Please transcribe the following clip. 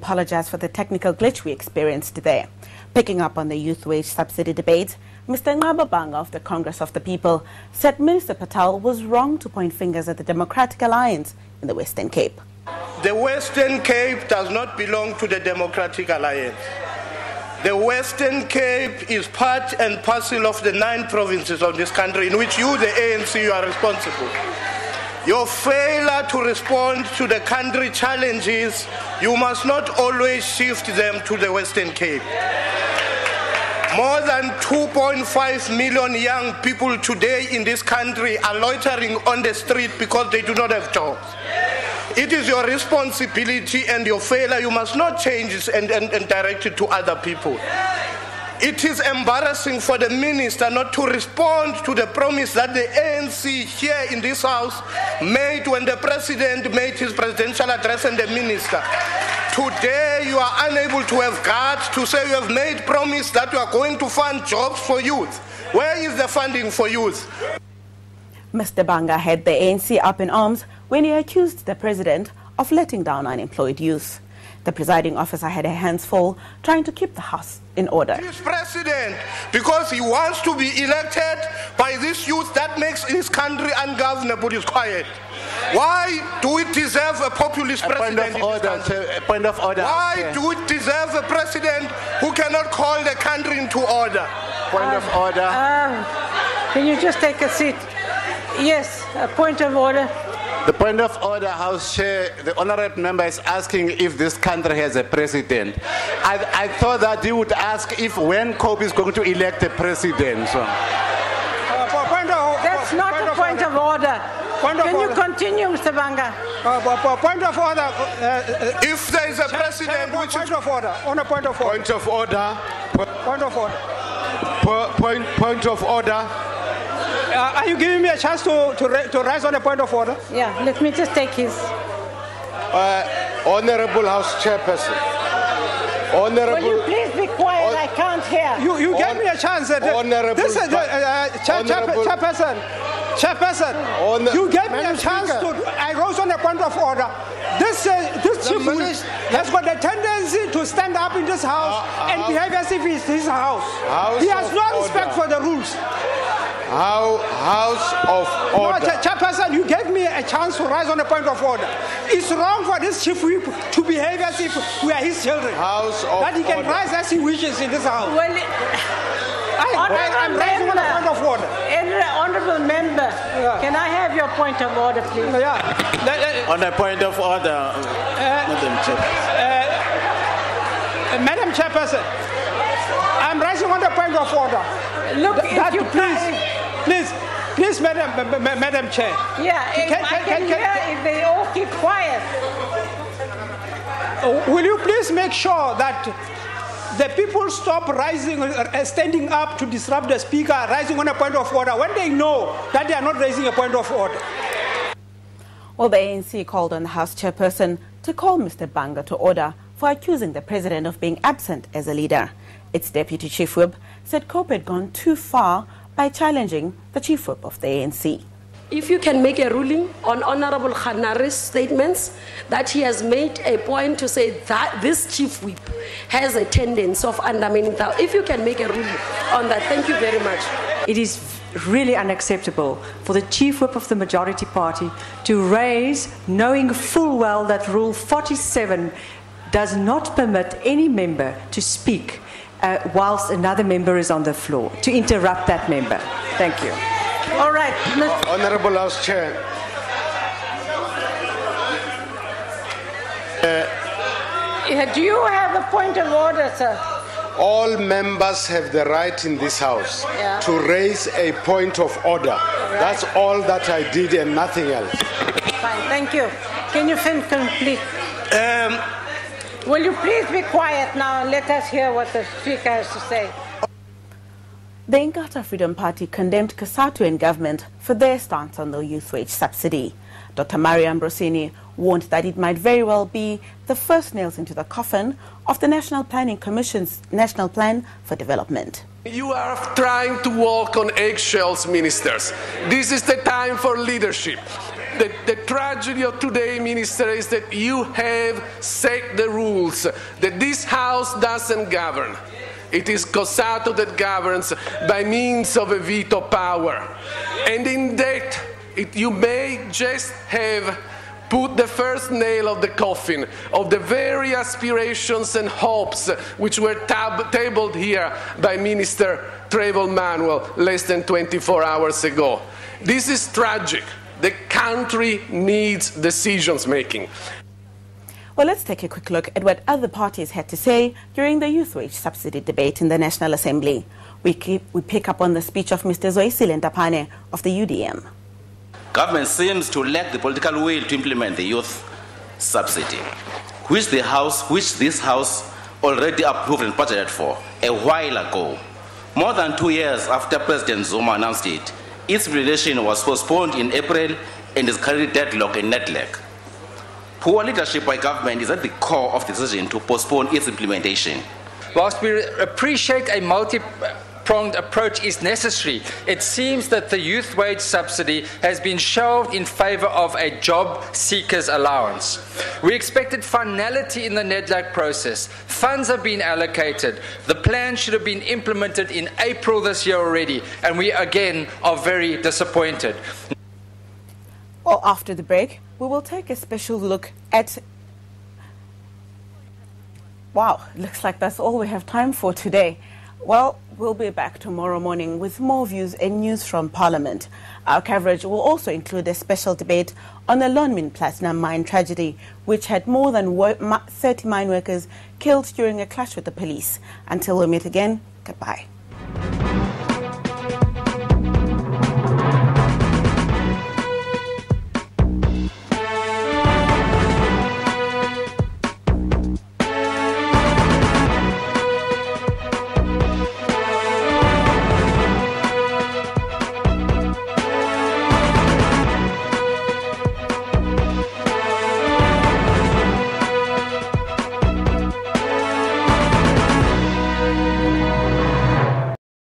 Apologize for the technical glitch we experienced there. Picking up on the youth wage subsidy debate, Mr. Banga of the Congress of the People said Minister Patel was wrong to point fingers at the Democratic Alliance in the Western Cape. The Western Cape does not belong to the Democratic Alliance. The Western Cape is part and parcel of the 9 provinces of this country in which you, the ANC, you are responsible. Your failure to respond to the country challenges, you must not always shift them to the Western Cape. More than 2.5 million young people today in this country are loitering on the street because they do not have jobs. It is your responsibility, and your failure, you must not change it and direct it to other people. It is embarrassing for the minister not to respond to the promise that the ANC here in this house made when the president made his presidential address and the minister. Today you are unable to have guts to say you have made promise that you are going to fund jobs for youth. Where is the funding for youth? Mr. Banga had the ANC up in arms when he accused the president of letting down unemployed youth. The presiding officer had her hands full trying to keep the house in order. This president, because he wants to be elected by this youth that makes his country ungovernable, is quiet. Why do we deserve a populist president in this country? Point of order. Why do we deserve a president who cannot call the country into order? Point of order. Can you just take a seat? Yes, a point of order. The point of order, House Chair, the honourable member is asking if this country has a president. I thought that he would ask if when COPE is going to elect a president. So. That's not a point of order. Can you continue, Mr. Banga? Point of order. If there is a president, which point of order. On a point of order. Point of order. Point of order. Point of order. Are you giving me a chance to rise on a point of order? Yeah, let me just take his. Honorable House Chairperson. Honorable. Will you please be quiet? I can't hear. You gave me a chance. Honorable. This is Chairperson. You gave me a chance to. I rose on a point of order. This chief has got a tendency to stand up in this house and behave as if it's his house. He has no respect for the rules. House of order. No, Chairperson, you gave me a chance to rise on a point of order. It's wrong for this chief whip to behave as if we are his children. House of that he can order. rise as he wishes in this house. Well, I'm rising on a point of order. Honourable member, can I have your point of order, please? On a point of order, Madam Chair. Madam Chairperson, I'm rising on a point of order. Look, please, Madam Chair. Yeah, I can hear if they all keep quiet. Will you please make sure that the people stop rising, standing up to disrupt the speaker, rising on a point of order when they know that they are not raising a point of order? Well, the ANC called on the House Chairperson to call Mr. Banga to order for accusing the president of being absent as a leader. Its Deputy Chief Whip said COPE had gone too far by challenging the Chief Whip of the ANC. If you can make a ruling on Honorable Khanari's statements that he has made a point to say that this Chief Whip has a tendency of undermining that, if you can make a ruling on that, thank you very much. It is really unacceptable for the Chief Whip of the majority party to raise, knowing full well that Rule 47 does not permit any member to speak whilst another member is on the floor, to interrupt that member. Thank you. All right. Honorable House Chair. Do you have a point of order, sir? All members have the right in this house to raise a point of order. Right. That's all that I did and nothing else. Fine, thank you. Can you complete? Will you please be quiet now and let us hear what the Speaker has to say? The Inkatha Freedom Party condemned COSATU and government for their stance on the youth wage subsidy. Dr. Mario Ambrosini warned that it might very well be the first nails into the coffin of the National Planning Commission's National Plan for Development. You are trying to walk on eggshells, ministers. This is the time for leadership. The tragedy of today, Minister, is that you have set the rules, that this House doesn't govern. It is COSATU that governs by means of a veto power. And in that, you may just have put the first nail of the coffin of the very aspirations and hopes which were tabled here by Minister Trevor Manuel less than 24 hours ago. This is tragic. The country needs decisions making. Well, let's take a quick look at what other parties had to say during the youth wage subsidy debate in the National Assembly. We pick up on the speech of Mr. Zoisile Ntapane of the UDM. Government seems to lack the political will to implement the youth subsidy, which this House already approved and budgeted for a while ago. More than 2 years after President Zuma announced it, its implementation was postponed in April and is currently deadlocked in NEDLAC. Poor leadership by government is at the core of the decision to postpone its implementation. Whilst we appreciate a multi-pronged approach is necessary, it seems that the youth wage subsidy has been shelved in favour of a job seekers allowance. We expected finality in the NEDLAC process. Funds have been allocated. The plan should have been implemented in April this year already, and we again are very disappointed. Well, after the break, we will take a special look at... Wow, looks like that's all we have time for today. Well, we'll be back tomorrow morning with more views and news from Parliament. Our coverage will also include a special debate on the Lonmin Platinum mine tragedy, which had more than 30 mine workers killed during a clash with the police. Until we meet again, goodbye.